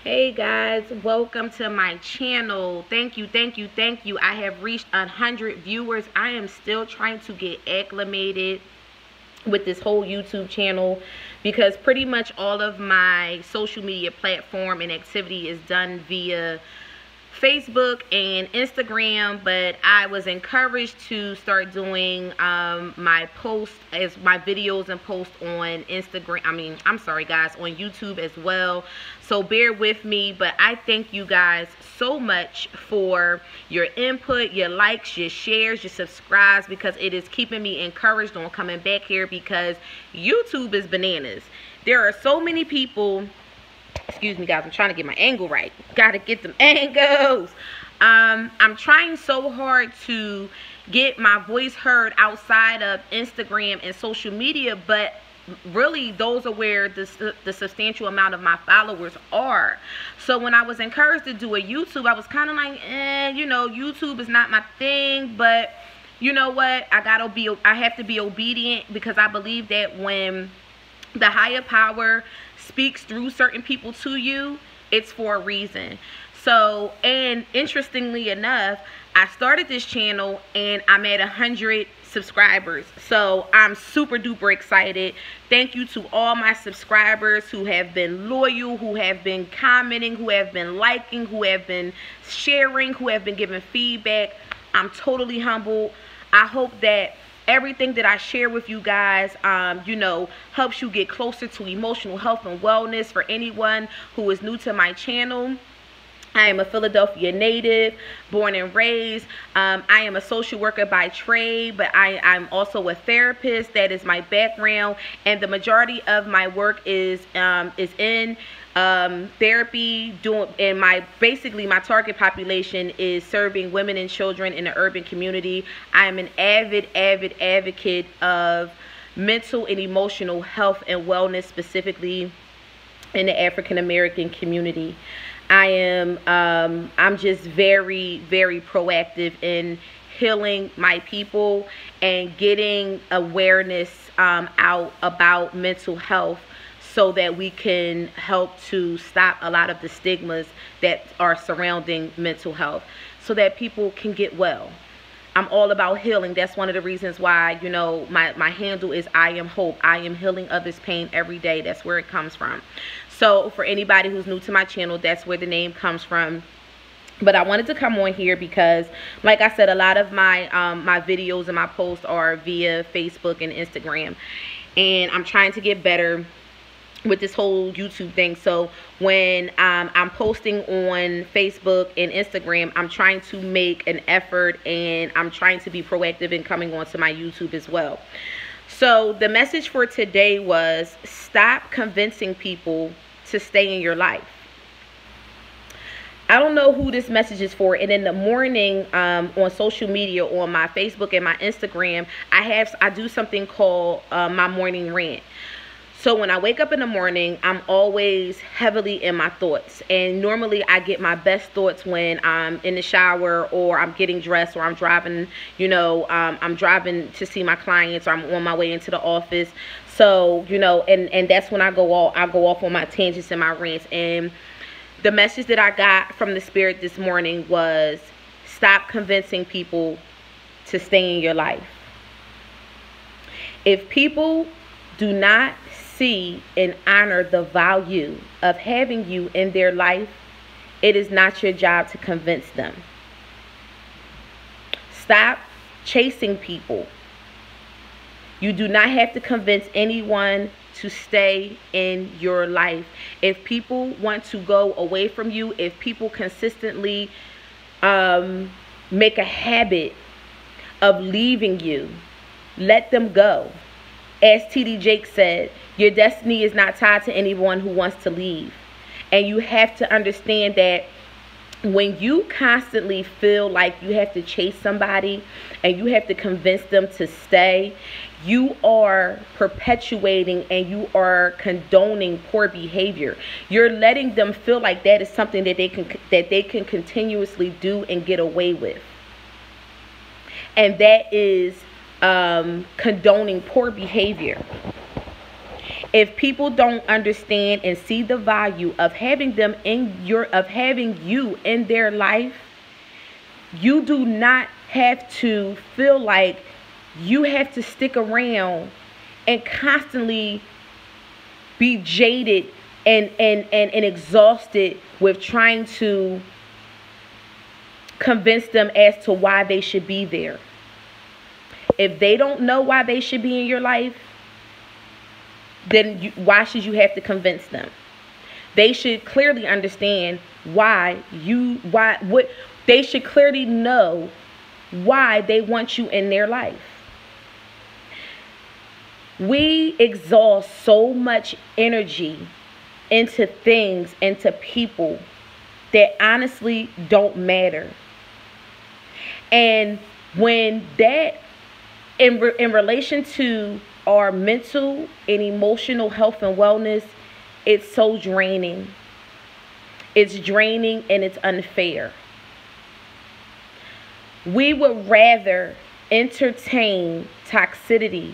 Hey guys, welcome to my channel. Thank you, thank you, thank you. I have reached 100 viewers. I am still trying to get acclimated with this whole YouTube channel because pretty much all of my social media platform and activity is done via Facebook and Instagram, but I was encouraged to start doing my posts as my videos and posts on Instagram. I'm sorry guys, on YouTube as well. So bear with me, but I thank you guys so much for your input, your likes, your shares, your subscribes, because it is keeping me encouraged on coming back here because YouTube is bananas. There are so many people. Excuse me guys, I'm trying to get my angle right. Gotta get them angles. I'm trying so hard to get my voice heard outside of Instagram and social media, but really those are where the substantial amount of my followers are. So when I was encouraged to do a YouTube, I was kind of like, you know, YouTube is not my thing, but you know what, I have to be obedient, because I believe that when the higher power speaks through certain people to you, it's for a reason. So, and interestingly enough, I started this channel and I'm at 100 subscribers. So I'm super duper excited. Thank you to all my subscribers who have been loyal, who have been commenting, who have been liking, who have been sharing, who have been giving feedback. I'm totally humbled. I hope that everything that I share with you guys, you know, helps you get closer to emotional health and wellness. For anyone who is new to my channel, I am a Philadelphia native, born and raised. I am a social worker by trade, but I'm also a therapist. That is my background, and the majority of my work is in therapy. Basically my target population is serving women and children in the urban community. I am an avid advocate of mental and emotional health and wellness, specifically in the African American community. I'm just very proactive in healing my people and getting awareness out about mental health, so that we can help to stop a lot of the stigmas that are surrounding mental health, so that people can get well. I'm all about healing. That's one of the reasons why, you know, my handle is I Am Hope. I am healing others' pain every day. That's where it comes from. So for anybody who's new to my channel, that's where the name comes from. But I wanted to come on here because, like I said, a lot of my my videos and my posts are via Facebook and Instagram, and I'm trying to get better with this whole YouTube thing. So when I'm posting on Facebook and Instagram, I'm trying to make an effort, and I'm trying to be proactive in coming onto my YouTube as well. So the message for today was, stop convincing people to stay in your life. I don't know who this message is for. And in the morning, on social media, on my Facebook and my Instagram, I do something called my morning rant. So when I wake up in the morning, I'm always heavily in my thoughts. And normally I get my best thoughts when I'm in the shower, or I'm getting dressed, or I'm driving, you know, I'm driving to see my clients, or I'm on my way into the office. So, you know, and that's when I go off on my tangents and my rants. And the message that I got from the Spirit this morning was, stop convincing people to stay in your life. If people do not see and honor the value of having you in their life, it is not your job to convince them. Stop chasing people. You do not have to convince anyone to stay in your life. If people want to go away from you, if people consistently make a habit of leaving you, let them go. As T.D. Jakes said, your destiny is not tied to anyone who wants to leave. And you have to understand that when you constantly feel like you have to chase somebody and you have to convince them to stay, you are perpetuating and you are condoning poor behavior. You're letting them feel like that is something that they can continuously do and get away with. And that is condoning poor behavior. If people don't understand and see the value of having them having you in their life, you do not have to feel like you have to stick around and constantly be jaded and exhausted with trying to convince them as to why they should be there. If they don't know why they should be in your life, then why should you have to convince them? They should clearly understand they should clearly know why they want you in their life. We exhaust so much energy into things, into people that honestly don't matter. And when that, in relation to our mental and emotional health and wellness, it's so draining. It's draining and it's unfair. We would rather entertain toxicity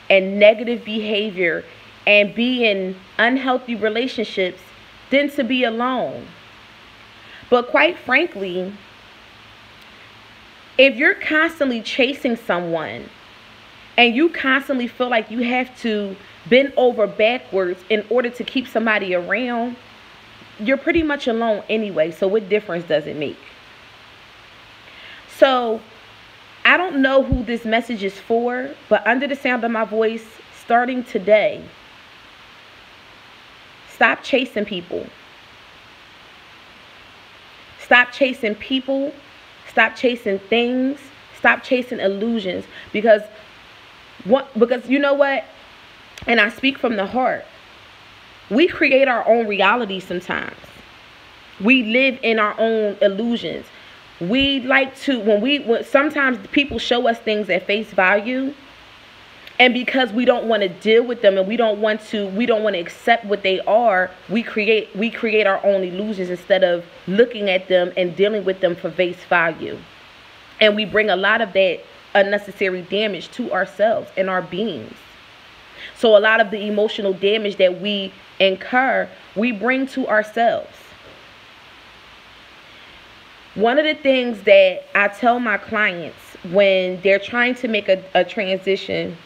and negative behavior and be in unhealthy relationships than to be alone. But quite frankly, if you're constantly chasing someone and you constantly feel like you have to bend over backwards in order to keep somebody around, you're pretty much alone anyway. So what difference does it make? So I don't know who this message is for, but under the sound of my voice, starting today, stop chasing people. Stop chasing people. Stop chasing things. Stop chasing illusions. Because you know what? And I speak from the heart. We create our own reality sometimes. We live in our own illusions. We like to, sometimes people show us things at face value, and because we don't want to deal with them and we don't want to accept what they are, we create our own illusions instead of looking at them and dealing with them for face value. And we bring a lot of that unnecessary damage to ourselves and our beings. So a lot of the emotional damage that we incur, we bring to ourselves. One of the things that I tell my clients when they're trying to make a transition,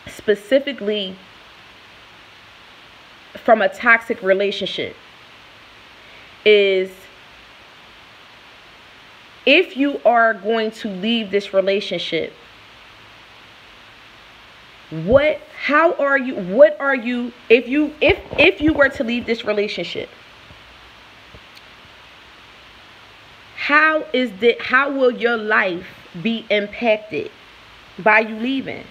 specifically from a toxic relationship, is if you are going to leave this relationship, if you were to leave this relationship, how will your life be impacted by you leaving?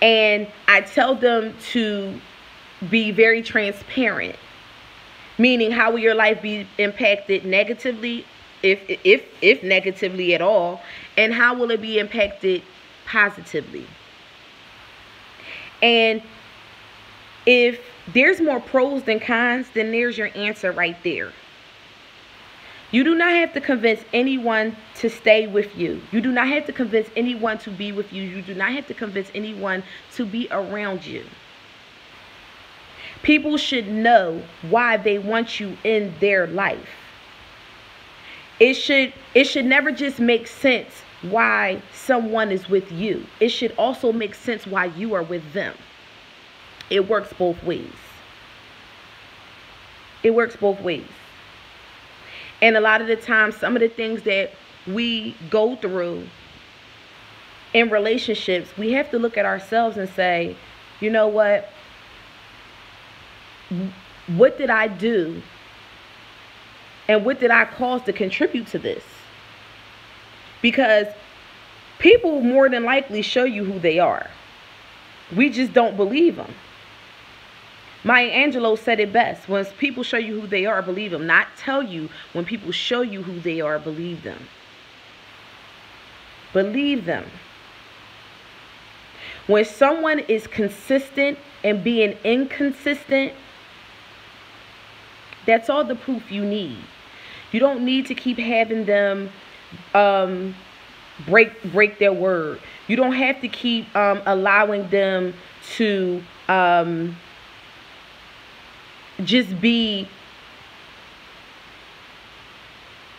And I tell them to be very transparent, meaning how will your life be impacted negatively, if negatively at all, and how will it be impacted positively? And if there's more pros than cons, then there's your answer right there. You do not have to convince anyone to stay with you. You do not have to convince anyone to be with you. You do not have to convince anyone to be around you. People should know why they want you in their life. It should never just make sense why someone is with you. It should also make sense why you are with them. It works both ways. It works both ways. And a lot of the times, some of the things that we go through in relationships, we have to look at ourselves and say, you know what? What did I do? And what did I cause to contribute to this? Because people more than likely show you who they are. We just don't believe them. Maya Angelou said it best. When people show you who they are, believe them. Not tell you. When people show you who they are, believe them. Believe them. When someone is consistent and being inconsistent, that's all the proof you need. You don't need to keep having them break their word. You don't have to keep allowing them to just be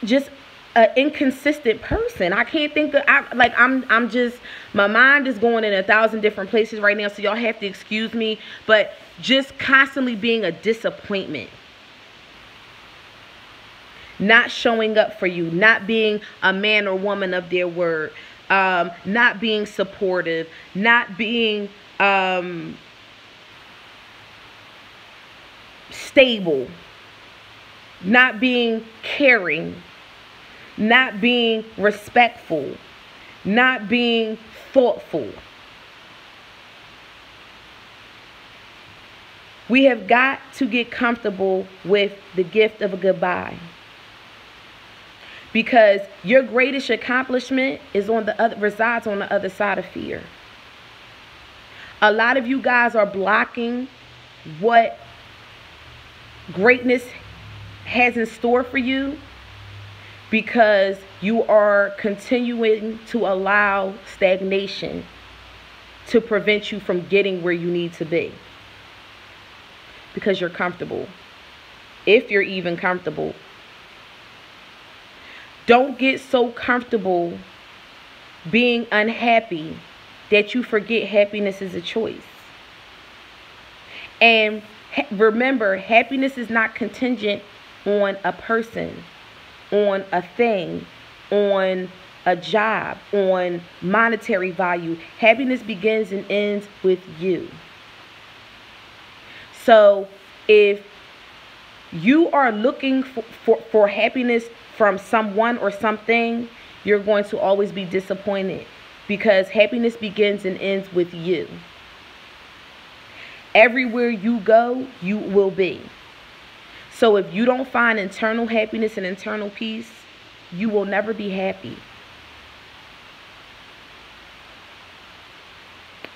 just an inconsistent person. I can't think of, I'm just, my mind is going in 1,000 different places right now, so y'all have to excuse me, but just constantly being a disappointment. Not showing up for you, not being a man or woman of their word, not being supportive, not being stable, not being caring, not being respectful, not being thoughtful. We have got to get comfortable with the gift of a goodbye. Because your greatest accomplishment is resides on the other side of fear. A lot of you guys are blocking what greatness has in store for you because you are continuing to allow stagnation to prevent you from getting where you need to be. Because you're comfortable. If you're even comfortable. Don't get so comfortable being unhappy that you forget happiness is a choice. And remember, happiness is not contingent on a person, on a thing, on a job, on monetary value. Happiness begins and ends with you. So if you are looking for happiness from someone or something, you're going to always be disappointed because happiness begins and ends with you. Everywhere you go, you will be. So if you don't find internal happiness and internal peace, you will never be happy.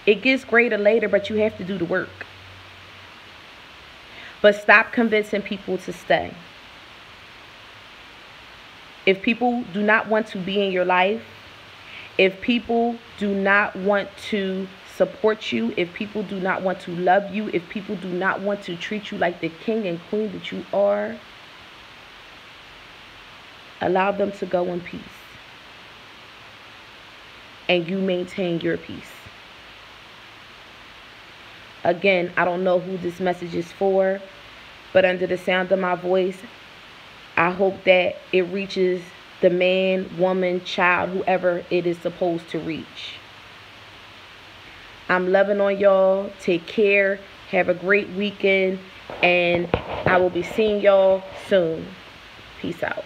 It gets greater later, but you have to do the work. But stop convincing people to stay. If people do not want to be in your life, if people do not want to support you, if people do not want to love you, if people do not want to treat you like the king and queen that you are, allow them to go in peace. And you maintain your peace. Again, I don't know who this message is for, but under the sound of my voice, I hope that it reaches the man, woman, child, whoever it is supposed to reach. I'm loving on y'all. Take care. Have a great weekend. And I will be seeing y'all soon. Peace out.